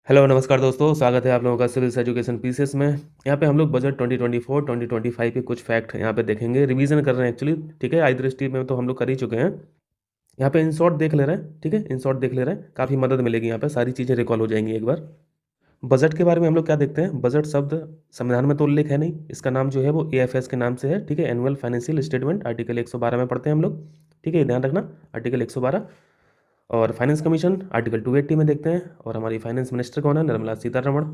Hello नमस्कार दोस्तों, स्वागत है आप लोगों का सिविल्स एजुकेशन पीसीएस में। यहाँ पे हम लोग बजट 2024 2025 के कुछ फैक्ट यहाँ पे देखेंगे। रिवीजन कर रहे हैं एक्चुअली, ठीक है। आई दृष्टि में तो हम लोग कर ही चुके हैं। यहाँ पे इन शॉर्ट देख ले रहे हैं, ठीक है। इन शॉर्ट देख ले रहे हैं, काफ़ी मदद मिलेगी। यहाँ पे सारी चीज़ें रिकॉल हो जाएंगी एक बार। बजट के बारे में हम लोग क्या देखते हैं। बजट शब्द संविधान में तो उल्लेख है नहीं, इसका नाम जो है वो एएफएस के नाम से है, ठीक है। एनुअल फाइनेंशियल स्टेटमेंट आर्टिकल 112 में पढ़ते हैं हम लोग, ठीक है। ध्यान रखना, आर्टिकल 112। और फाइनेंस कमीशन आर्टिकल 280 में देखते हैं। और हमारी फाइनेंस मिनिस्टर कौन है? निर्मला सीतारमण।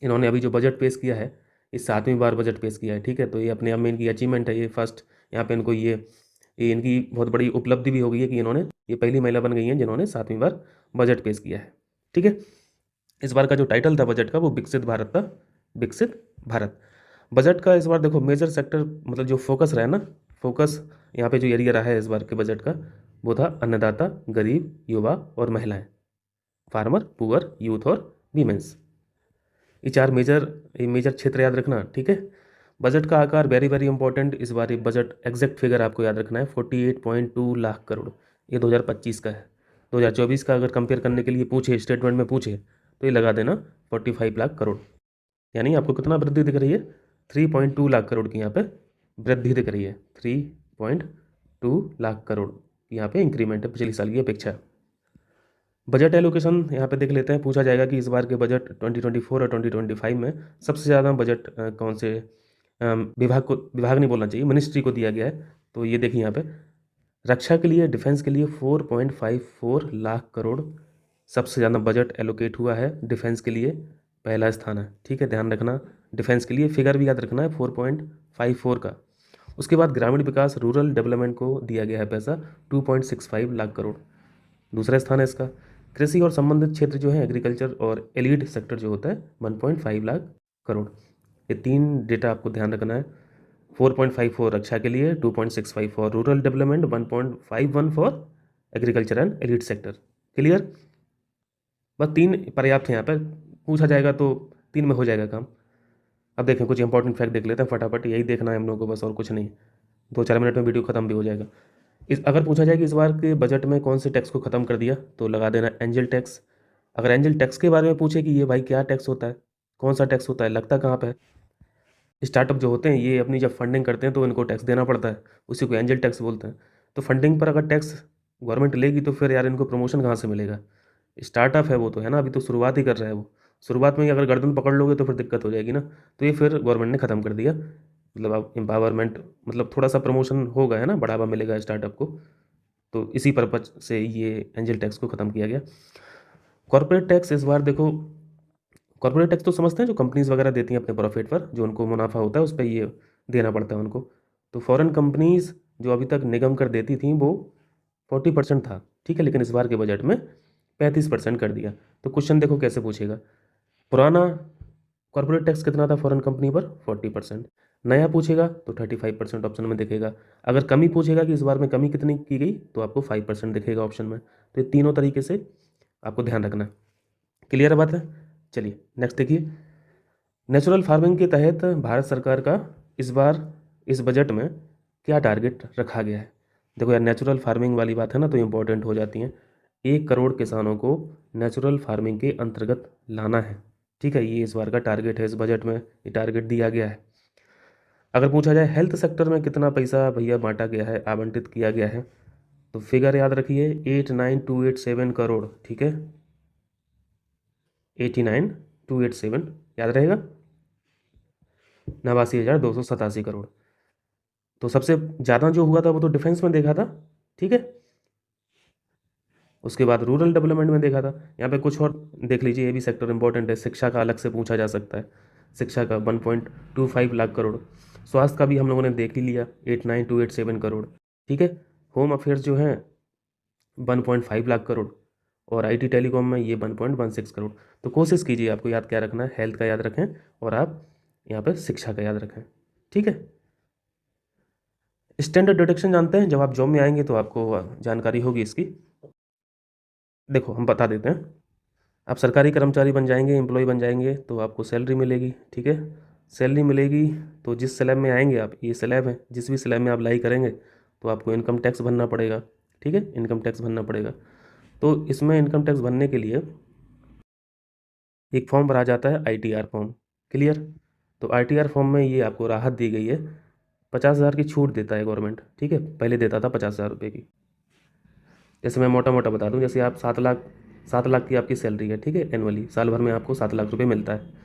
इन्होंने अभी जो बजट पेश किया है, इस 7वीं बार बजट पेश किया है, ठीक है। तो ये अपने आप में इनकी अचीवमेंट है, ये फर्स्ट। यहाँ पे इनको ये इनकी बहुत बड़ी उपलब्धि भी हो गई है कि इन्होंने, ये पहली महिला बन गई हैं जिन्होंने 7वीं बार बजट पेश किया है, ठीक है। इस बार का जो टाइटल था बजट का वो विकसित भारत था, विकसित भारत। बजट का इस बार देखो मेजर सेक्टर, मतलब जो फोकस रहा है ना, फोकस यहाँ पे जो एरिया रहा है इस बार के बजट का, वो था अन्नदाता, गरीब, युवा और महिलाएं। फार्मर, पुअर, यूथ और वीमेंस। ये चार मेजर क्षेत्र याद रखना, ठीक है। बजट का आकार वेरी वेरी इंपॉर्टेंट। इस बार ये बजट एग्जैक्ट फिगर आपको याद रखना है, 48.2 लाख करोड़। ये 2025 का है। 2024 का अगर कंपेयर करने के लिए पूछे, स्टेटमेंट में पूछे, तो ये लगा देना 45 लाख करोड़। यानी आपको कितना वृद्धि दिख रही है? 3.2 लाख करोड़ की यहाँ पे वृद्धि दिख रही है। 3.2 लाख करोड़ यहाँ पे इंक्रीमेंट है पिछले साल की अपेक्षा। बजट एलोकेशन यहाँ पे देख लेते हैं। पूछा जाएगा कि इस बार के बजट 2024 और 2025 में सबसे ज़्यादा बजट कौन से विभाग नहीं बोलना चाहिए, मिनिस्ट्री को दिया गया है। तो ये देखिए यहाँ पे रक्षा के लिए, डिफेंस के लिए 4.54 लाख करोड़ सबसे ज़्यादा बजट एलोकेट हुआ है। डिफेंस के लिए पहला स्थान है, ठीक है। ध्यान रखना, डिफेंस के लिए फिगर भी याद रखना है 4.54 का। उसके बाद ग्रामीण विकास, रूरल डेवलपमेंट को दिया गया है पैसा 2.65 लाख करोड़, दूसरा स्थान है इसका। कृषि और संबंधित क्षेत्र जो है, एग्रीकल्चर और एलिड सेक्टर जो होता है 1.5 लाख करोड़। ये तीन डेटा आपको ध्यान रखना है। 4.54 रक्षा के लिए, 2.65 for rural development, 1.51 for agriculture and allied sector. Clear? बस तीन पर्याप्त है यहाँ पर। पूछा जाएगा तो तीन में हो जाएगा काम। अब देखें कुछ इंपॉर्टेंट फैक्ट देख लेते हैं फटाफट। यही देखना है हम लोगों को बस, और कुछ नहीं। 2-4 मिनट में वीडियो खत्म भी हो जाएगा। इस अगर पूछा जाए कि इस बार के बजट में कौन से टैक्स को ख़त्म कर दिया, तो लगा देना एंजल टैक्स। अगर एंजल टैक्स के बारे में पूछे कि ये भाई क्या टैक्स होता है, कौन सा टैक्स होता है, लगता कहाँ पे है? स्टार्टअप जो होते हैं ये अपनी जब फंडिंग करते हैं तो इनको टैक्स देना पड़ता है, उसी को एंजल टैक्स बोलते हैं। तो फंडिंग पर अगर टैक्स गवर्नमेंट लेगी तो फिर यार इनको प्रमोशन कहाँ से मिलेगा? स्टार्टअप है वो तो, है ना, अभी तो शुरुआत ही कर रहा है वो। शुरुआत में ही अगर गर्दन पकड़ लोगे तो फिर दिक्कत हो जाएगी ना। तो ये फिर गवर्नमेंट ने ख़त्म कर दिया। मतलब अब एम्पावरमेंट, मतलब थोड़ा सा प्रमोशन होगा, है ना, बढ़ावा मिलेगा स्टार्टअप को। तो इसी पर्पज से ये एंजल टैक्स को ख़त्म किया गया। कॉर्पोरेट टैक्स इस बार देखो, कॉर्पोरेट टैक्स तो समझते हैं, जो कंपनीज वगैरह देती हैं अपने प्रॉफिट पर, जो उनको मुनाफा होता है उस पर ये देना पड़ता है उनको। तो फॉरेन कंपनीज जो अभी तक निगम कर देती थी वो 40% था, ठीक है। लेकिन इस बार के बजट में 35% कर दिया। तो क्वेश्चन देखो कैसे पूछेगा। पुराना कॉर्पोरेट टैक्स कितना था फॉरेन कंपनी पर? 40%। नया पूछेगा तो 35% ऑप्शन में दिखेगा। अगर कमी पूछेगा कि इस बार में कमी कितनी की गई, तो आपको 5% दिखेगा ऑप्शन में। तो ये तीनों तरीके से आपको ध्यान रखना है। क्लियर बात है? चलिए नेक्स्ट देखिए। नेचुरल फार्मिंग के तहत भारत सरकार का इस बार इस बजट में क्या टारगेट रखा गया है? देखो यार, नेचुरल फार्मिंग वाली बात है ना, तो इम्पोर्टेंट हो जाती हैं। 1 करोड़ किसानों को नेचुरल फार्मिंग के अंतर्गत लाना है, ठीक है। ये इस बार का टारगेट है, इस बजट में ये टारगेट दिया गया है। अगर पूछा जाए हेल्थ सेक्टर में कितना पैसा भैया बांटा गया है, आवंटित किया गया है, तो फिगर याद रखिए 89287 करोड़, ठीक है। 89287 याद रहेगा, 89,287 करोड़। तो सबसे ज़्यादा जो हुआ था वो तो डिफेंस में देखा था, ठीक है। उसके बाद रूरल डेवलपमेंट में देखा था। यहाँ पे कुछ और देख लीजिए, ये भी सेक्टर इंपॉर्टेंट है। शिक्षा का अलग से पूछा जा सकता है, शिक्षा का 1.25 लाख करोड़। स्वास्थ्य का भी हम लोगों ने देख ही लिया, 89287 करोड़, ठीक है। होम अफेयर्स जो हैं 1.5 लाख करोड़, और आईटी टेलीकॉम में ये 1.16 करोड़। तो कोशिश कीजिए आपको याद क्या रखना है, हेल्थ का याद रखें और आप यहाँ पर शिक्षा का याद रखें, ठीक है। स्टैंडर्ड डिडक्शन जानते हैं, जब आप जॉब में आएंगे तो आपको जानकारी होगी इसकी। देखो हम बता देते हैं। आप सरकारी कर्मचारी बन जाएंगे, एम्प्लॉय बन जाएंगे, तो आपको सैलरी मिलेगी, ठीक है। सैलरी मिलेगी तो जिस स्लैब में आएंगे आप, ये स्लैब है, जिस भी स्लैब में आप लाई करेंगे तो आपको इनकम टैक्स भरना पड़ेगा, ठीक है। इनकम टैक्स भरना पड़ेगा। तो इसमें इनकम टैक्स भरने के लिए एक फॉर्म भरा जाता है ITR फॉर्म। क्लियर? तो ITR फॉर्म में ये आपको राहत दी गई है, 50,000 की छूट देता है गवर्नमेंट, ठीक है। पहले देता था 50,000 रुपये की। जैसे मैं मोटा मोटा बता दूं, जैसे आप 7 लाख की आपकी सैलरी है, ठीक है, एनुअली, साल भर में आपको 7 लाख रुपये मिलता है,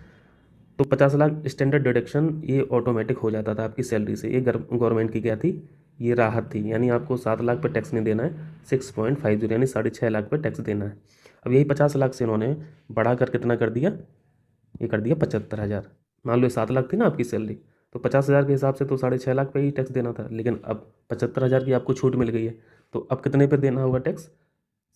तो 50 लाख स्टैंडर्ड डिडक्शन ये ऑटोमेटिक हो जाता था आपकी सैलरी से। ये गवर्नमेंट की क्या थी, ये राहत थी, यानी आपको 7 लाख पर टैक्स नहीं देना है, 6.50 यानी 6.5 लाख पर टैक्स देना है। अब यही 50 लाख से इन्होंने बढ़ाकर कितना कर दिया, ये कर दिया 75,000। मान लो 7 लाख थी ना आपकी सैलरी, तो 50,000 के हिसाब से तो 6.5 लाख पे ही टैक्स देना था, लेकिन अब 75,000 की आपको छूट मिल गई है, तो अब कितने पे देना होगा टैक्स,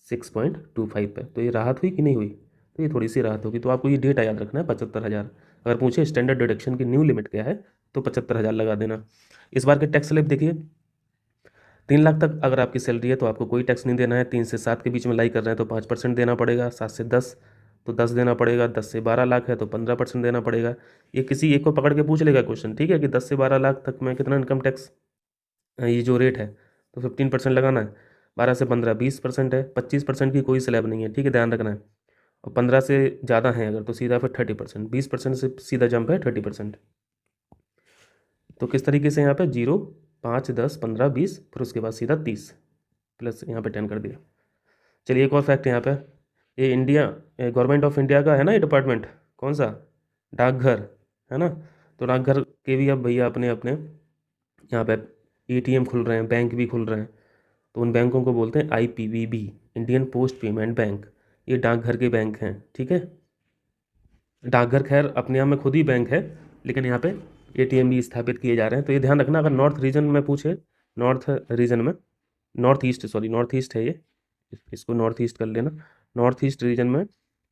6.25 पे। तो ये राहत हुई कि नहीं हुई, तो ये थोड़ी सी राहत होगी। तो आपको ये डेटा याद रखना है 75,000। अगर पूछे स्टैंडर्ड डिडक्शन की न्यू लिमिट क्या है, तो 75,000 लगा देना। इस बार के टैक्स स्लैब देखिए, 3 लाख तक अगर आपकी सैलरी है तो आपको कोई टैक्स नहीं देना है। 3 से 7 के बीच में लाई कर रहे हैं तो 5% देना पड़ेगा। 7 से 10 तो 10 देना पड़ेगा। 10 से 12 लाख है तो 15% देना पड़ेगा। ये किसी एक को पकड़ के पूछ लेगा क्वेश्चन, ठीक है, कि 10 से 12 लाख तक में कितना इनकम टैक्स, ये जो रेट है, तो 15% लगाना है। 12 से 15 20% है। 25% की कोई स्लैब नहीं है, ठीक है, ध्यान रखना है। और 15 से ज़्यादा है अगर, तो सीधा फिर 30%, 20% से सीधा जंप है 30%। तो किस तरीके से यहाँ पे 0 5 10 15 20, फिर उसके बाद सीधा 30 प्लस यहाँ पे 10 कर दिया। चलिए एक और फैक्ट यहाँ पे, ये इंडिया गवर्नमेंट ऑफ इंडिया का है ना ये डिपार्टमेंट, कौन सा, डाकघर, है ना। तो डाकघर के भी अब भैया अपने अपने यहाँ पे ATM खुल रहे हैं, बैंक भी खुल रहे हैं। तो उन बैंकों को बोलते हैं IPPB, Indian post payment bank. ये डाकघर के बैंक हैं, ठीक है। डाकघर खैर अपने आप में खुद ही बैंक है, लेकिन यहाँ पे ATM भी स्थापित किए जा रहे हैं। तो ये ध्यान रखना, अगर नॉर्थ रीजन में पूछे, नॉर्थ रीजन में, north east, sorry north east है ये, इसको नॉर्थ ईस्ट कर लेना। नॉर्थ ईस्ट रीजन में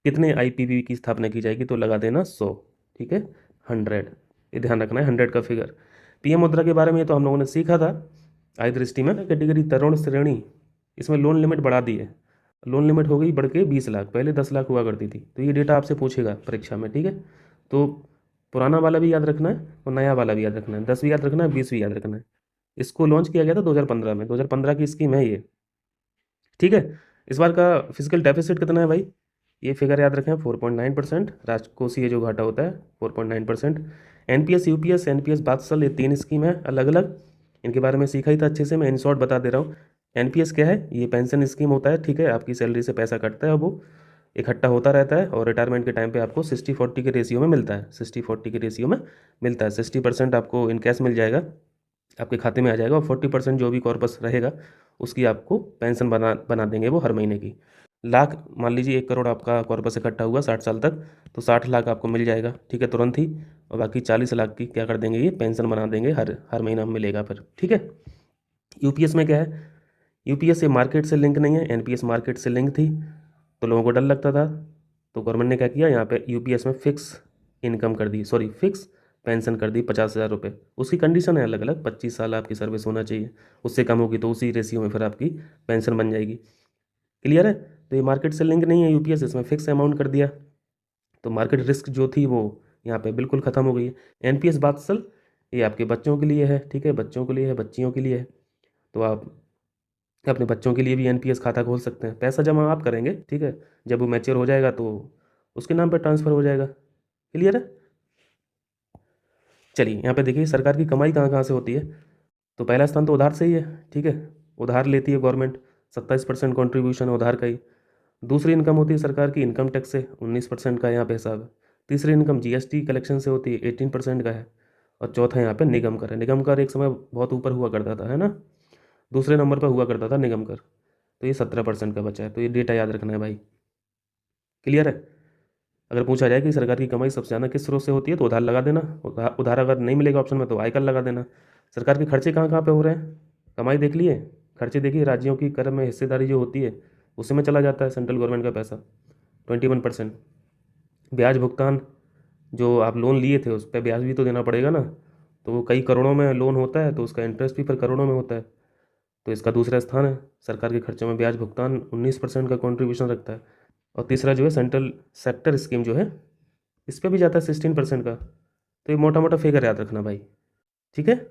कितने IPPB की स्थापना की जाएगी, तो लगा देना 100, ठीक है, 100, ये ध्यान रखना है 100 का फिगर। PM मुद्रा के बारे में तो हम लोगों ने सीखा था आय दृष्टि में। कैटेगरी तरुण श्रेणी, इसमें लोन लिमिट बढ़ा दी है। लोन लिमिट हो गई बढ़ के 20 लाख, पहले 10 लाख हुआ करती थी। तो ये डेटा आपसे पूछेगा परीक्षा में, ठीक है। तो पुराना वाला भी याद रखना है और नया वाला भी याद रखना है, 10 भी याद रखना है, 20 भी याद रखना है। इसको लॉन्च किया गया था 2015 में, 2015 की स्कीम है ये, ठीक है। इस बार का फिजिकल डेफिसिट कितना है भाई, ये फिगर याद रखें, 4.9%। राजकोषीय जो घाटा होता है 4.9%। NPS UPS NPS बात्सल, ये 3 स्कीम है अलग अलग, इनके बारे में सीखा ही था अच्छे से, मैं इन शॉर्ट बता दे रहा हूँ। NPS क्या है, ये पेंशन स्कीम होता है, ठीक है, आपकी सैलरी से पैसा कटता है, वो इकट्ठा होता रहता है और रिटायरमेंट के टाइम पे आपको 60-40 के रेशियो में मिलता है, 60-40 के रेशियो में मिलता है। 60% आपको इन कैश मिल जाएगा, आपके खाते में आ जाएगा, और 40% जो भी कॉर्पस रहेगा उसकी आपको पेंशन बना बना देंगे वो हर महीने की। लाख, मान लीजिए 1 करोड़ आपका कॉर्पस इकट्ठा हुआ 60 साल तक, तो 60 लाख आपको मिल जाएगा, ठीक है, तुरंत ही। और बाकी 40 लाख की क्या कर देंगे, ये पेंशन बना देंगे, हर हर महीना मिलेगा फिर, ठीक है। UPS में क्या है, UPS ये मार्केट से लिंक नहीं है, NPS मार्केट से लिंक थी, तो लोगों को डर लगता था। तो गवर्नमेंट ने क्या किया, यहाँ पे UPS में फिक्स इनकम कर दी, सॉरी फिक्स पेंशन कर दी 50,000 रुपये। उसकी कंडीशन है अलग अलग, 25 साल आपकी सर्विस होना चाहिए, उससे कम होगी तो उसी रेशियो में फिर आपकी पेंशन बन जाएगी। क्लियर है? तो ये मार्केट से लिंक नहीं है UPS, इसमें फिक्स अमाउंट कर दिया, तो मार्केट रिस्क जो थी वो यहाँ पे बिल्कुल ख़त्म हो गई है। NPS बात्सल, ये आपके बच्चों के लिए है, ठीक है, बच्चों के लिए है, बच्चियों के लिए है। तो आप अपने बच्चों के लिए भी NPS खाता खोल सकते हैं, पैसा जमा आप करेंगे, ठीक है, जब वो मैच्योर हो जाएगा तो उसके नाम पर ट्रांसफ़र हो जाएगा। क्लियर है? चलिए यहाँ पे देखिए सरकार की कमाई कहाँ कहाँ से होती है। तो पहला स्थान तो उधार से ही है, ठीक है, उधार लेती है गवर्नमेंट, 27% कॉन्ट्रीब्यूशन उधार का ही। दूसरी इनकम होती है सरकार की इनकम टैक्स से, 19% का यहाँ पे हिसाब है। तीसरी इनकम GST कलेक्शन से होती है, 18% का है। और चौथा यहाँ पे निगम कर है। निगम कर एक समय बहुत ऊपर हुआ करता था, है ना, दूसरे नंबर पर हुआ करता था निगम कर, तो ये 17% का बचा है। तो ये डेटा याद रखना है भाई। क्लियर है? अगर पूछा जाए कि सरकार की कमाई सबसे ज़्यादा किस स्रोत से होती है, तो उधार लगा देना। उधार अगर नहीं मिलेगा ऑप्शन में तो आयकर लगा देना। सरकार के खर्चे कहाँ कहाँ पे हो रहे हैं, कमाई देख लिए, खर्चे देखिए, राज्यों की कर में हिस्सेदारी जो होती है उसी में चला जाता है सेंट्रल गवर्नमेंट का पैसा, 21%। ब्याज भुगतान, जो आप लोन लिए थे उस पर ब्याज भी तो देना पड़ेगा ना, तो वो कई करोड़ों में लोन होता है, तो उसका इंटरेस्ट भी फिर करोड़ों में होता है, तो इसका दूसरा स्थान है। सरकार के खर्चों में ब्याज भुगतान 19% का कॉन्ट्रीब्यूशन रखता है। और तीसरा जो है सेंट्रल सेक्टर स्कीम जो है, इस पर भी जाता है 16% का। तो ये मोटा मोटा फिगर याद रखना भाई, ठीक है।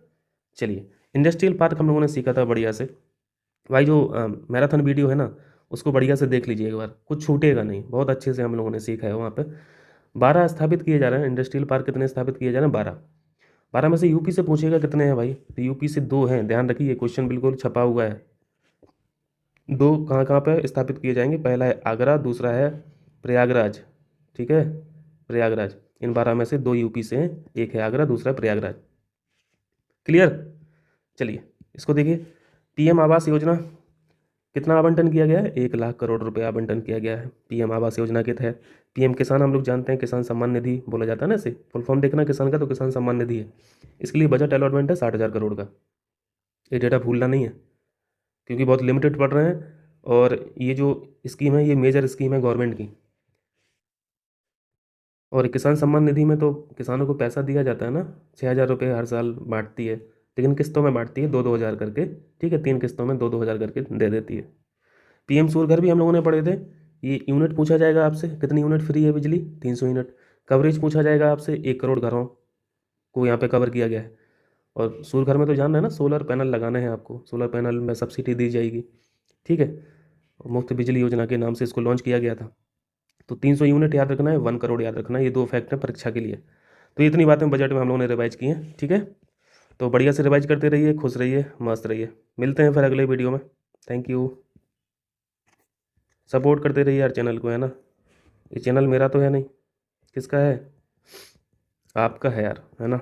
चलिए इंडस्ट्रियल पार्क हम लोगों ने सीखा था बढ़िया से भाई, जो मैराथन वीडियो है ना उसको बढ़िया से देख लीजिए एक बार, कुछ छूटेगा नहीं, बहुत अच्छे से हम लोगों ने सीखा है वहाँ पे। 12 स्थापित किए जा रहे हैं इंडस्ट्रियल पार्क। कितने स्थापित किए जा रहे हैं? 12। 12 में से यूपी से पूछेगा कितने हैं भाई, तो यूपी से 2 हैं। ध्यान रखिए क्वेश्चन बिल्कुल छपा हुआ है। 2 कहाँ कहाँ पे स्थापित किए जाएंगे? पहला है आगरा, दूसरा है प्रयागराज। ठीक है, प्रयागराज। इन 12 में से 2 यूपी से हैं, एक है आगरा, दूसरा है प्रयागराज। क्लियर? चलिए इसको देखिए। पीएम आवास योजना कितना आवंटन किया गया है? 1 लाख करोड़ रुपए आवंटन किया गया है पीएम आवास योजना के तहत। पीएम किसान हम लोग जानते हैं, किसान सम्मान निधि बोला जाता है ना इसे। फुल फॉर्म देखना किसान का तो किसान सम्मान निधि है। इसके लिए बजट अलॉटमेंट है 60,000 करोड़ का। ये डेटा भूलना नहीं है, क्योंकि बहुत लिमिटेड पढ़ रहे हैं। और ये जो स्कीम है ये मेजर स्कीम है गवर्नमेंट की। और किसान सम्मान निधि में तो किसानों को पैसा दिया जाता है ना, 6,000 रुपये हर साल बांटती है, लेकिन किस्तों में बांटती है, 2-2 हज़ार करके। ठीक है, 3 किस्तों में 2-2 हज़ार करके दे देती है। पीएम सूर्य घर भी हम लोगों ने पढ़े थे। ये यूनिट पूछा जाएगा आपसे, कितनी यूनिट फ्री है बिजली? 300 यूनिट। कवरेज पूछा जाएगा आपसे, 1 करोड़ घरों को यहाँ पे कवर किया गया है। और सूर्य घर में तो जान रहे हैं ना, सोलर पैनल लगाने हैं आपको, सोलर पैनल में सब्सिडी दी जाएगी। ठीक है, मुफ्त बिजली योजना के नाम से इसको लॉन्च किया गया था। तो 300 यूनिट याद रखना है, 1 करोड़ याद रखना है, ये 2 फैक्ट हैं परीक्षा के लिए। तो इतनी बातें बजट में हम लोगों ने रिवाइज की हैं। ठीक है, तो बढ़िया से रिवाइज करते रहिए, खुश रहिए, मस्त रहिए। मिलते हैं फिर अगले वीडियो में। Thank you. सपोर्ट करते रहिए यार चैनल को, है ना। ये चैनल मेरा तो है नहीं, किसका है? आपका है यार, है ना।